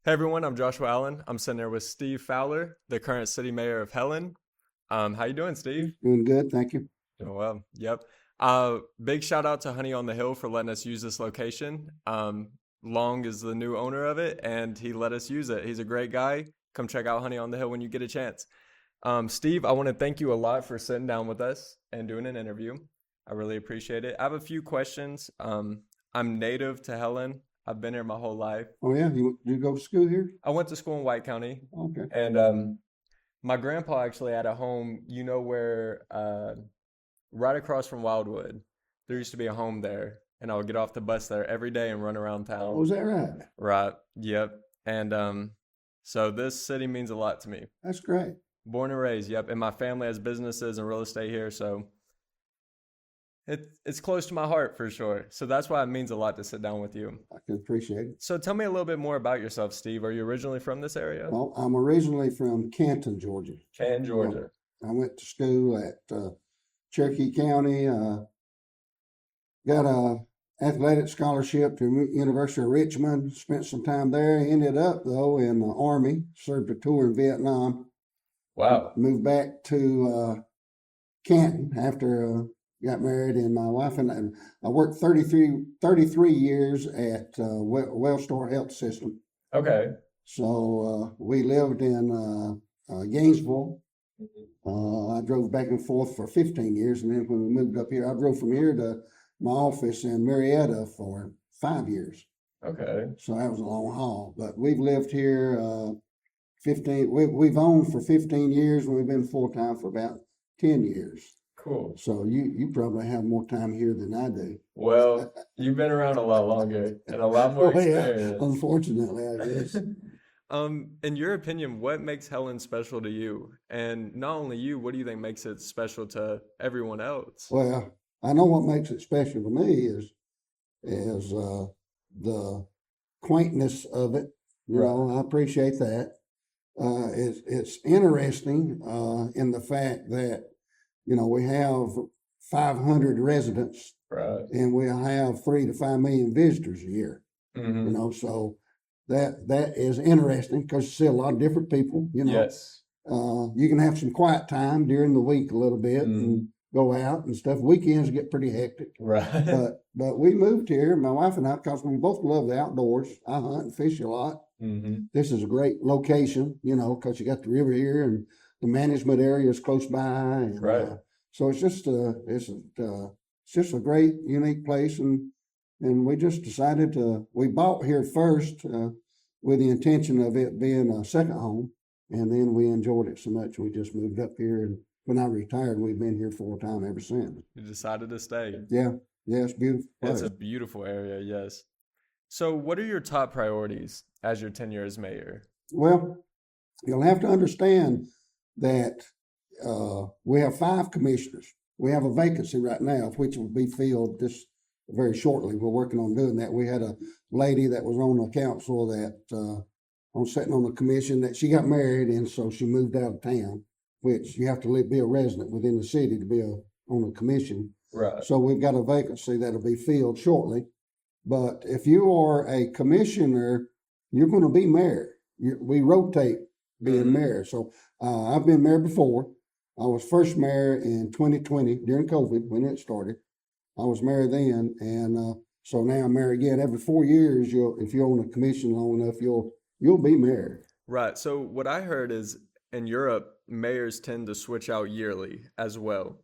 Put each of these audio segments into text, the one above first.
Hey everyone, I'm Joshua Allen. I'm sitting there with Steve Fowler, the current city mayor of Helen. How you doing, Steve? Doing good, thank you. Doing well. Yep. Big shout out to Honey on the Hill for letting us use this location. Long is the new owner of it, and he let us use it. He's a great guy. Come check out Honey on the Hill when you get a chance. Steve, I want to thank you a lot for sitting down with us and doing an interview. I really appreciate it. I have a few questions. I'm native to Helen. I've been here my whole life. Oh yeah, you go to school here? I went to school in White County, Okay. and my grandpa actually had a home. You know where, right across from Wildwood, there used to be a home there, and I would get off the bus there every day and run around Oh, town. is that right? Right. Yep. And so this city means a lot to me. That's great. Born and raised. Yep. And my family has businesses and real estate here, so it's close to my heart for sure. So that's why it means a lot to sit down with you. I can appreciate it. So tell me a little bit more about yourself, Steve. Are you originally from this area? Well, I'm originally from Canton, Georgia. Can Georgia. I went to school at Cherokee County. Got a athletic scholarship to University of Richmond. Spent some time there. Ended up though in the Army. Served a tour in Vietnam. Wow. Moved back to Canton after got married, and my wife and I worked 33 years at Wellstar Health System. Okay. So we lived in Gainesville. I drove back and forth for 15 years, and then when we moved up here, I drove from here to my office in Marietta for 5 years. Okay. So that was a long haul. But we've lived here 15. We've owned for 15 years, and we've been full time for about 10 years. Cool. So you probably have more time here than I do. Well, you've been around a lot longer and a lot more Oh, yeah, experience. unfortunately, I guess. In your opinion, what makes Helen special to you? And not only you, what do you think makes it special to everyone else? Well, I know what makes it special to me is the quaintness of it. You know, I appreciate that. It's interesting in the fact that we have 500 residents, Right. and we have 3 to 5 million visitors a year. Mm-hmm. So that is interesting because you see a lot of different people. Yes. You can have some quiet time during the week a little bit and go out and stuff. Weekends get pretty hectic. Right. But we moved here, my wife and I, because we both love the outdoors. I hunt and fish a lot. Mm-hmm. This is a great location, because you got the river here and the management area is close by. And, Right. So it's just a great, unique place, and we just decided we bought here first with the intention of it being a second home, and then we enjoyed it so much we just moved up here, and when I retired, we've been here full time ever since. You decided to stay. Yeah, it's beautiful It's place. a beautiful area, yes. So what are your top priorities as your tenure as mayor? Well, you'll have to understand that we have 5 commissioners. We have a vacancy right now, which will be filled just very shortly. We're working on doing that. We had a lady that was on the council that sitting on the commission that she got married, and so she moved out of town, which you have to be a resident within the city to be on a commission. Right. So we've got a vacancy that'll be filled shortly. But if you are a commissioner, you're going to be mayor. We rotate being mayor. So I've been mayor before. I was first mayor in 2020 during COVID when it started. I was mayor then, and so now I'm mayor again. Every 4 years, if you're on a commission long enough, you'll be mayor. Right. So what I heard is in Europe, mayors tend to switch out yearly as well.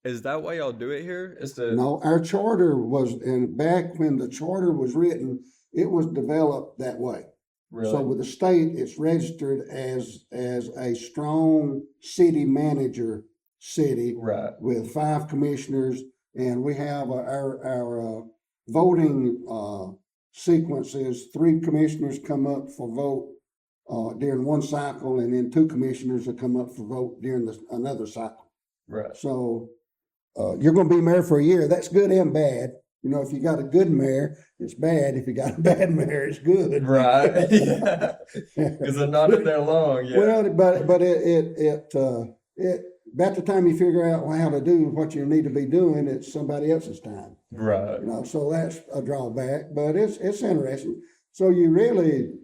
Is that why y'all do it here? No, our charter was, and back when the charter was written, it was developed that way. Really? So with the state, it's registered as a strong city manager city, Right. with 5 commissioners, and we have our voting sequences. 3 commissioners come up for vote during one cycle, and then 2 commissioners will come up for vote during another cycle. Right. So you're going to be mayor for a year. That's good and bad. If you got a good mayor, it's bad. If you got a bad mayor, it's good. Right. Yeah. Because they're not in there long. Yeah. Well, but it about the time you figure out how to do what you need to be doing, it's somebody else's time. Right. So that's a drawback, but it's interesting. So you really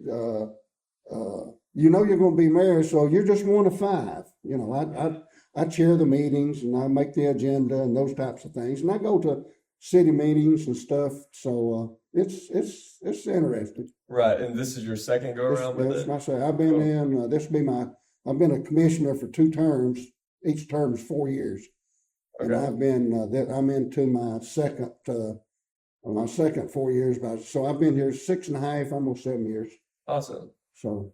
you know you're going to be mayor, so you're just one of five. You know, I chair the meetings and I make the agenda and those types of things, and I go to city meetings and stuff. So it's interesting. Right, and this is your second go around with That's it? my say. I've been Cool. in. This will be my. I've been a commissioner for 2 terms. Each term is 4 years, and Okay. I've been. I'm into my second 4 years. So I've been here 6.5, almost 7 years. Awesome. So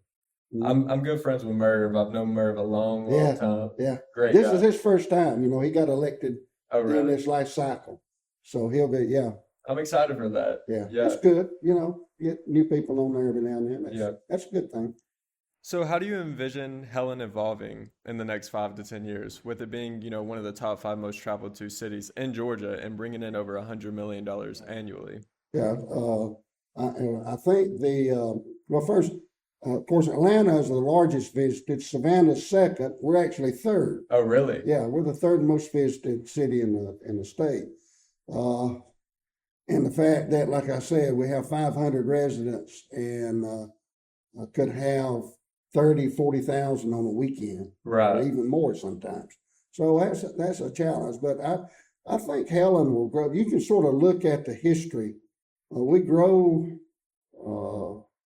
I'm good friends with Merv. I've known Merv a long, long yeah, time. yeah. Great This is guy. his first time. You know, he got elected Oh, during really? this life cycle, so he'll be. Yeah, I'm excited for that. yeah. Yeah, That's good. You know, get new people on there every now and then. yeah. That's a good thing. So how do you envision Helen evolving in the next 5 to 10 years, with it being, one of the top five most traveled to cities in Georgia and bringing in over $100 million annually? Yeah, I think well, first, of course, Atlanta is the largest visited. Savannah's second. We're actually third. Oh, really? Yeah, we're the third most visited city in the state. And the fact that, like I said, we have 500 residents and could have 40,000 on a weekend, or Right. even more sometimes. So that's a challenge. But I think Helen will grow. You can sort of look at the history. We grow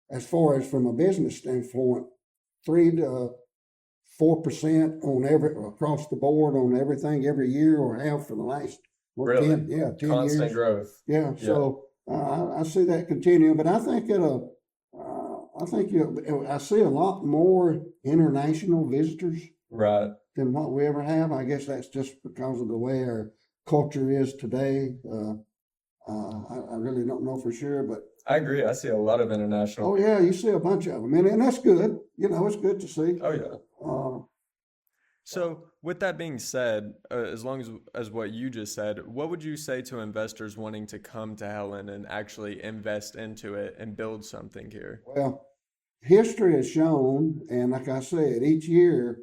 as far as from a business standpoint, 3 to 4% on across the board on everything every year, or have for the last Really? 10 Constant years. growth. Yeah, Yeah. so I see that continuing, but I think I see a lot more international visitors Right. than what we ever have. I guess that's just because of the way our culture is today. I really don't know for sure, but I agree. I see a lot of oh international. yeah, you see a bunch of them, and that's good. You know, it's good to see. Oh, yeah. Uh, So, with that being said, as long as what you just said, what would you say to investors wanting to come to Helen and actually invest into it and build something here? well, history has shown, and like I said, each year,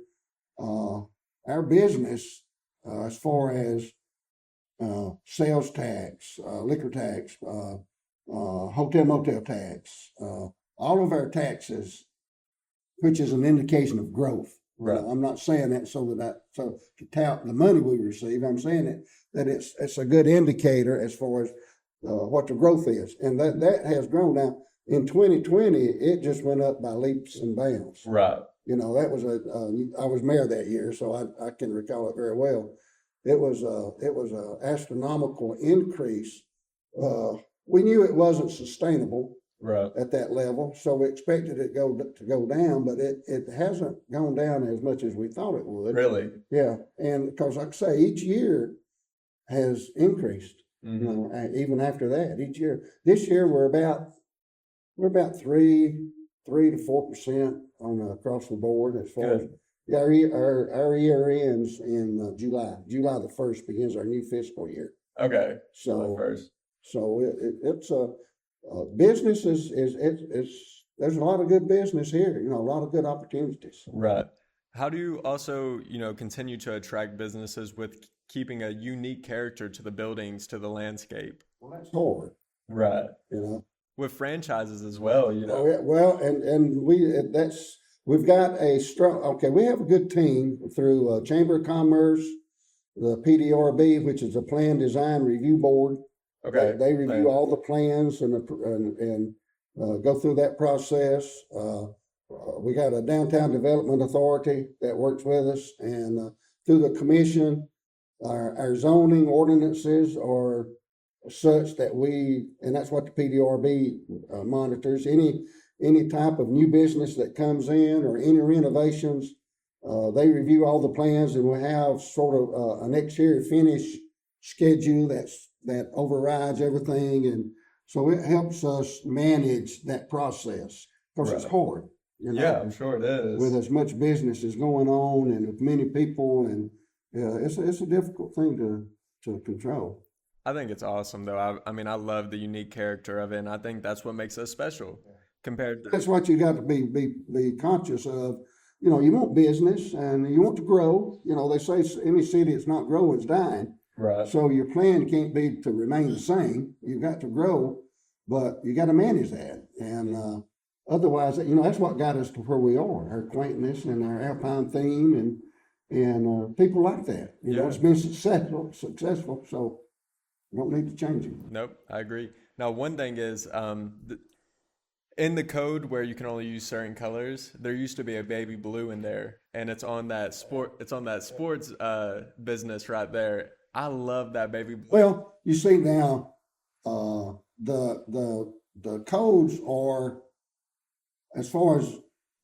our business, as far as sales tax, liquor tax, hotel motel tax, all of our taxes, which is an indication of growth. Right. I'm not saying that so to tout the money we receive. I'm saying that it's a good indicator as far as what the growth is, and that has grown. Now in 2020, it just went up by leaps and bounds. Right. You know, that was I was mayor that year, so I can recall it very well. It was a astronomical increase. We knew it wasn't sustainable Right. at that level, so we expected it to go down, but it hasn't gone down as much as we thought it would. Really? Yeah, and because like I say, each year has increased. You know, even after that, each year. This year we're about 3 to 4% on across the board as far as Good. yeah, our year ends in July. July the 1st begins our new fiscal year. Okay. July So 1st. so it's business is there's a lot of good business here. You know, a lot of good opportunities. Right. How do you also, continue to attract businesses with keeping a unique character to the buildings, to the landscape? Well, that's hard. Right. You know. With franchises as well, Oh yeah, well, and we've got a strong. Okay, we have a good team through Chamber of Commerce, the PDRB, which is a Plan Design Review Board. Okay. They review Plan. all the plans and go through that process. We got a Downtown Development Authority that works with us, and through the commission, our zoning ordinances are such that and that's what the PDRB monitors. Any type of new business that comes in or any renovations, they review all the plans, and we have sort of an exterior finish schedule that overrides everything, and so it helps us manage that process because it's Right. hard. You know, Yeah, I'm sure it is. with as much business as going on and with many people, and yeah, it's a difficult thing to control. I think it's awesome though. I mean, I love the unique character of it, and I think that's what makes us special compared to. That's what you got to be conscious of. You know, you want business and you want to grow. You know, they say any city that's not growing is dying. Right. So your plan can't be to remain the same. You've got to grow, but you got to manage that. And Otherwise, that's what got us to where we are, our quaintness and our Alpine theme and people like that. Yeah. It's been successful, so we don't need to change it. Nope, I agree. Now, one thing is, in the code where you can only use certain colors, there used to be a baby blue in there, and it's on that sports business right there. I love that baby blue. Well, you see now, the codes are, as far as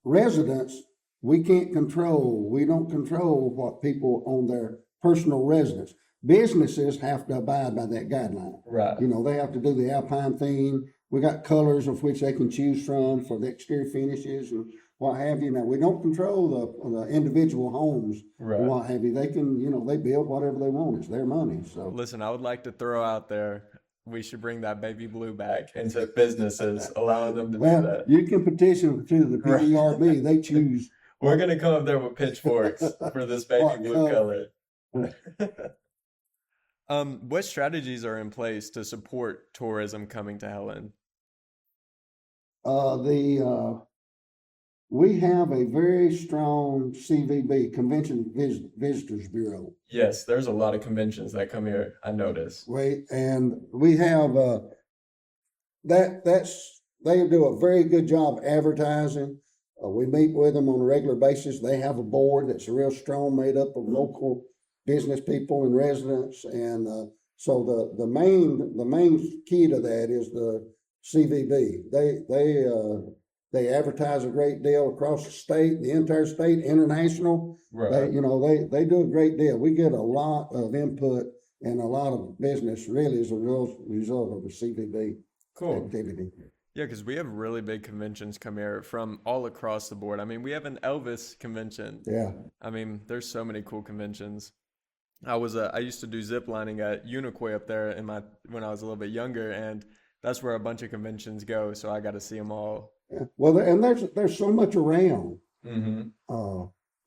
residents, we can't control. We don't control what people on their personal residence. Businesses have to abide by that guideline. Right. They have to do the Alpine theme. We got colors of which they can choose from for the exterior finishes and what have you. Now, we don't control the individual homes Right. and what have you. They can, they build whatever they want. It's their money. So Listen, I would like to throw out there, we should bring that baby blue back into businesses, allowing them to do well, that. you can petition to the PDRB. They choose. We're gonna come up there with pitchforks for this baby What blue color. What strategies are in place to support tourism coming to Helen? We have a very strong CVB, Convention Visitors Bureau. Yes, there's a lot of conventions that come here, I notice. And we have they do a very good job advertising. We meet with them on a regular basis. They have a board that's real strong, made up of local business people and residents. And so the main key to that is the CVB. They advertise a great deal across the state, the entire state, international. Right. They do a great deal. We get a lot of input and a lot of business really as a result of the CVB Cool. activity. Yeah, because we have really big conventions come here from all across the board. I mean, we have an Elvis convention. Yeah. I mean, there's so many cool conventions. I used to do zip lining at Unicoi up there when I was a little bit younger, and that's where a bunch of conventions go. So I got to see them all. Yeah. Well, and there's so much around. Mm-hmm.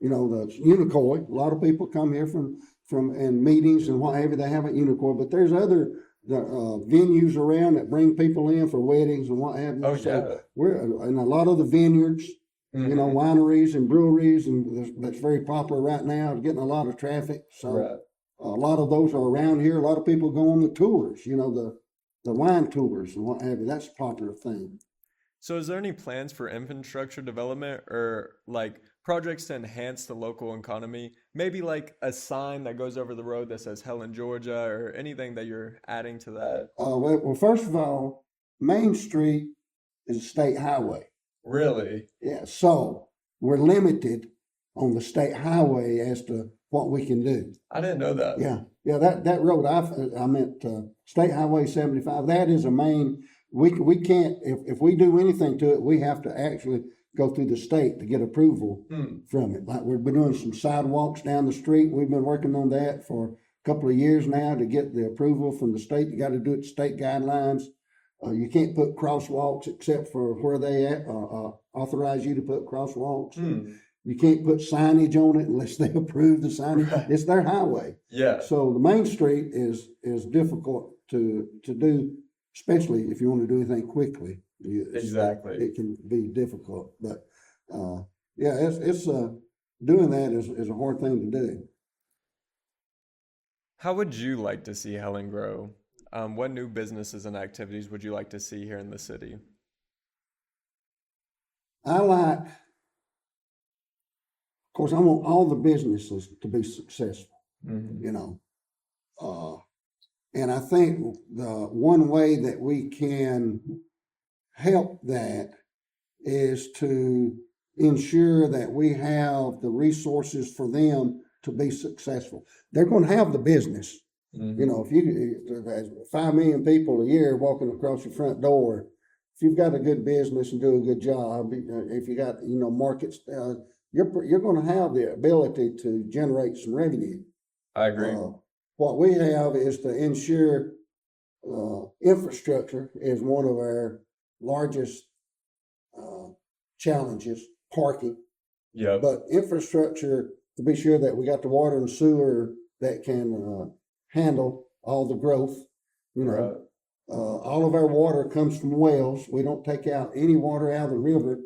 The Unicoi. A lot of people come here from and meetings and what have you. They have at Unicoi, but there's other venues around that bring people in for weddings and what have you. Oh, So yeah. we're in a lot of the vineyards, Mm-hmm. wineries and breweries, and that's very popular right now. It's getting a lot of traffic. So Right. a lot of those are around here. A lot of people go on the tours. The wine tours and what have you. That's a popular thing. So is there any plans for infrastructure development or like projects to enhance the local economy? Maybe like a sign that goes over the road that says Helen, Georgia, or anything that you're adding to that? Well, first of all, Main Street is a state highway. Really? Yeah, so we're limited on the state highway as to what we can do. I didn't know that. Yeah, that road I meant State Highway 75. That is a main. We can't if we do anything to it, we have to actually go through the state to get approval from it. Like we've been doing some sidewalks down the street. We've been working on that for a couple of years now to get the approval from the state. You got to do it to state guidelines. You can't put crosswalks except for where they authorize you to put crosswalks. You can't put signage on it unless they approve the signage. It's their highway. Yeah. So the Main Street is difficult to do, especially if you want to do anything quickly. Exactly. It can be difficult, but it's doing that is a hard thing to do. How would you like to see Helen grow? What new businesses and activities would you like to see here in the city? Of course, I want all the businesses to be successful, Mm-hmm. And I think the one way that we can help that is to ensure that we have the resources for them to be successful. They're going to have the business. Mm-hmm. If there's 5 million people a year walking across your front door, if you've got a good business and do a good job, if you got markets, you're going to have the ability to generate some revenue. I agree. What we have is to ensure infrastructure is one of our largest challenges, parking. Yeah. But infrastructure, to be sure that we got the water and sewer that can handle all the growth, Right. All of our water comes from wells. We don't take out any water out of the river,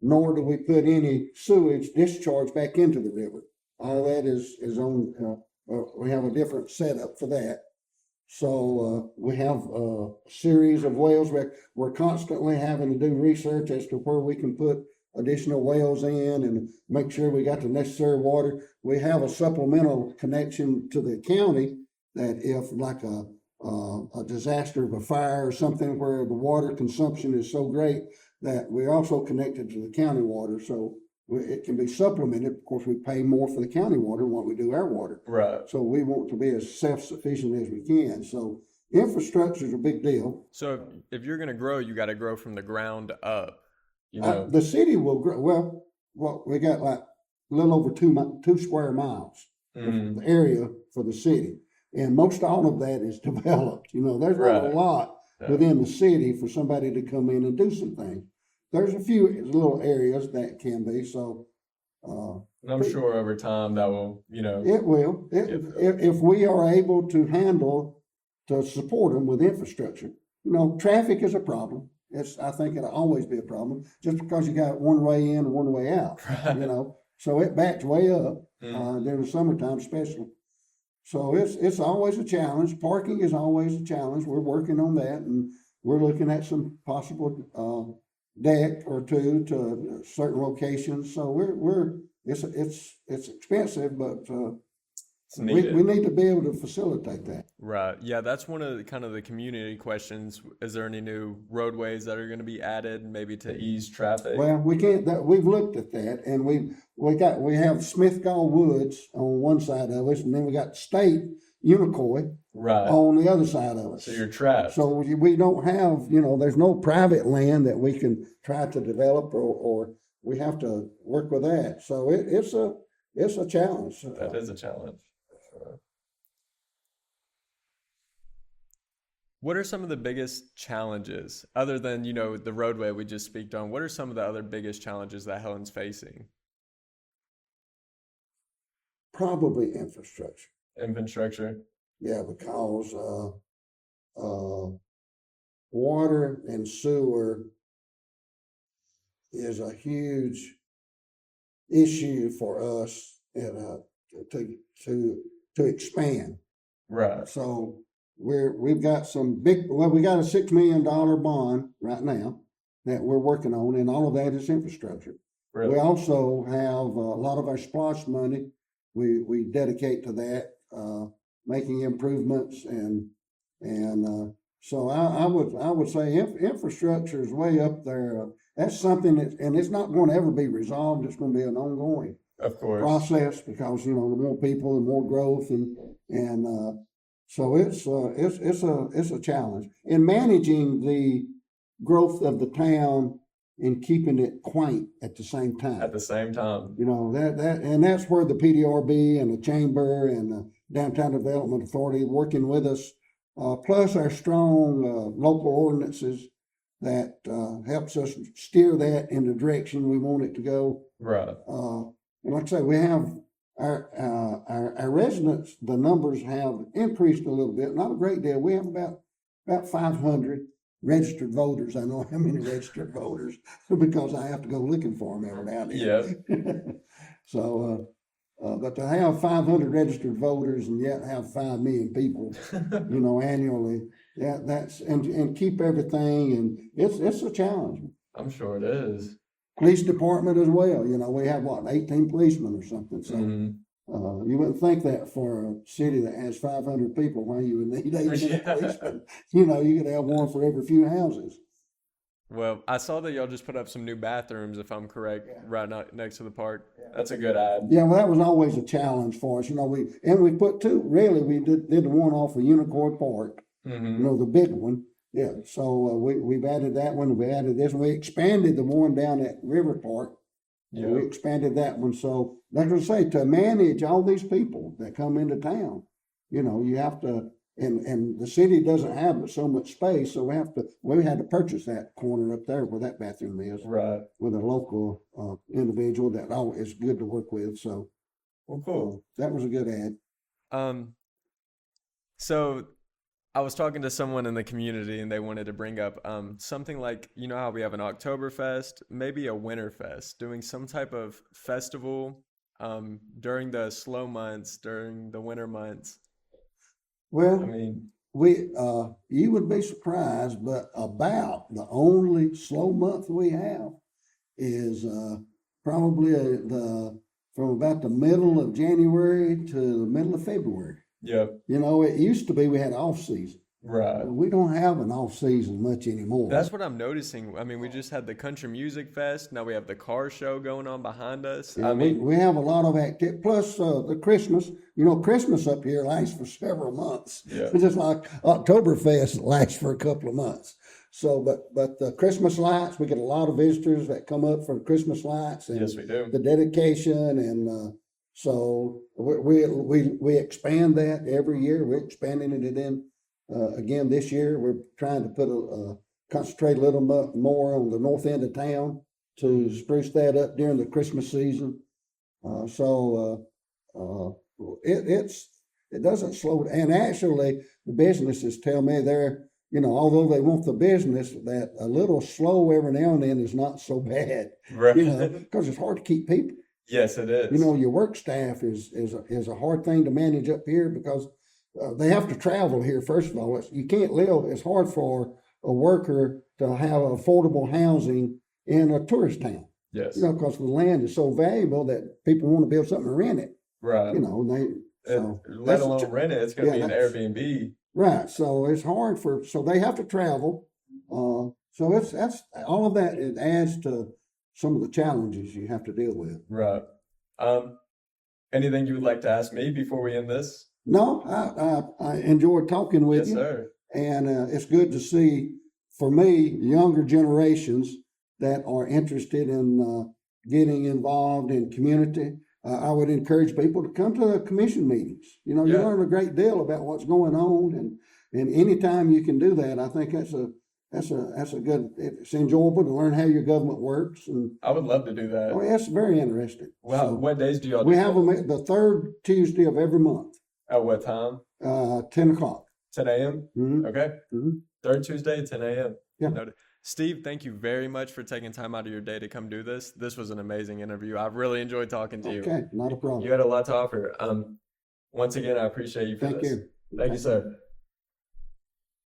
nor do we put any sewage discharge back into the river. All that is on. We have a different setup for that. So we have a series of wells. We're constantly having to do research as to where we can put additional wells in and make sure we got the necessary water. We have a supplemental connection to the county that if like a disaster of a fire or something where the water consumption is so great that we're also connected to the county water. So it can be supplemented. Of course, we pay more for the county water than what we do our water. Right. So we want to be as self-sufficient as we can. So infrastructure is a big deal. So if you're going to grow, you got to grow from the ground up. The city will grow. Well, we got like a little over 2 square miles of the area for the city, and most all of that is developed. There's not a lot within the city for somebody to come in and do some things. There's a few little areas that can be so. And I'm sure over time that will, it will. If we are able to support them with infrastructure. Traffic is a problem. I think it'll always be a problem just because you got one way in and one way out. Right. So it backs way up during the summertime, especially. So it's always a challenge. Parking is always a challenge. We're working on that, and we're looking at some possible deck or two to certain locations. So it's expensive, but we need to be able to facilitate that. Right. Yeah, that's one of the community questions. Is there any new roadways that are going to be added, maybe to ease traffic? Well, we can't. We've looked at that, and we have Smith Gall Woods on one side of us, and then we got State Unicoi on the other side of us. So you're trapped. So we don't have, there's no private land that we can try to develop, or we have to work with that. So it's a challenge. That is a challenge. What are some of the biggest challenges, other than, the roadway we just speak on? What are some of the other biggest challenges that Helen's facing? Probably infrastructure. Infrastructure? Yeah, because water and sewer is a huge issue for us to expand. Right. So we've got we got a $6 million bond right now that we're working on, and all of that is infrastructure. Really? We also have a lot of our SPLOST money we dedicate to that, making improvements and so I would say infrastructure is way up there. That's something and it's not going to ever be resolved. It's going to be an ongoing process because the more people, the more growth, and so it's a challenge in managing the growth of the town and keeping it quaint at the same time. At the same time, and that's where the PDRB and the chamber and the Downtown Development Authority working with us, plus our strong local ordinances that helps us steer that in the direction we want it to go. Right. And like I say, we have our residents. The numbers have increased a little bit, not a great deal. We have about 500 registered voters. I know how many registered voters because I have to go looking for them every now and then. Yeah. So, but to have 500 registered voters and yet have 5 million people, annually, that's and keep everything, and it's a challenge. I'm sure it is. Police department as well. We have 18 policemen or something. So you wouldn't think that for a city that has 500 people, why you would need 18 policemen. You could have one for every few houses. Well, I saw that y'all just put up some new bathrooms, if I'm correct, right next to the park. That's a good ad. Yeah, well, that was always a challenge for us. We put two. Really, we did the one off of Unicoi Park. The big one. Yeah. So we've added that one. We added this one. We expanded the one down at River Park. Yeah. We expanded that one. So, like I say, to manage all these people that come into town, you have to. And the city doesn't have so much space, so we had to purchase that corner up there where that bathroom is, right? With a local individual that is good to work with. So, well, cool. That was a good ad. So I was talking to someone in the community and they wanted to bring up something like, you know how we have an Oktoberfest, maybe a Winterfest, doing some type of festival during the slow months, during the winter months. I Well, mean, you would be surprised, but about the only slow month we have is probably the from about the middle of January to the middle of February. yep, You know, it used to be we had off season. right. We don't have an off season much anymore. That's what I'm noticing. I mean, we just had the Country Music Fest. Now we have the car show going on behind us. Yeah, I mean, we have a lot of activity. Plus, the Christmas, you know, Christmas up here lasts for several months. yeah, It's just like Oktoberfest lasts for a couple of months. So, but the Christmas lights, we get a lot of visitors that come up for the Christmas lights and yes, we do. the dedication, and so we expand that every year. We're expanding it in again this year. We're trying to put concentrate a little more on the north end of town to spruce that up during the Christmas season. It doesn't slow. And actually, the businesses tell me they're, you know, although they want the business, that a little slow every now and then is not so bad. Right. You know, because it's hard to keep people. Yes, it is. You know, your work staff is a hard thing to manage up here because they have to travel here. First of all, you can't live. It's hard for a worker to have affordable housing in a tourist town. Yes. You know, because the land is so valuable that people want to build something to rent it. Right. You know, Let alone rent it, it's going to be an Airbnb. Right. So it's hard so they have to travel. So that's all of that. It adds to some of the challenges you have to deal with. Right. Anything you would like to ask me before we end this? No, I enjoyed talking with Yes, you. sir. And it's good to see, for me, younger generations that are interested in getting involved in community. I would encourage people to come to the commission meetings. You know, you Yeah. learn a great deal about what's going on, and anytime you can do that, I think that's a good. It's enjoyable to learn how your government works, and I would love to do that. oh, yeah, it's very interesting. Well, So what days do y'all we do have that? them the third Tuesday of every month, At what time? 10 o'clock. 10 a.m.? Mm-hmm. Okay. Mm-hmm. Third Tuesday, 10 a.m. Yeah. Noted. Steve, thank you very much for taking time out of your day to come do this. This was an amazing interview. I've really enjoyed talking to you. Okay, not a problem. You had a lot to offer. Once again, I appreciate you for Thank this. you. Thank you, sir.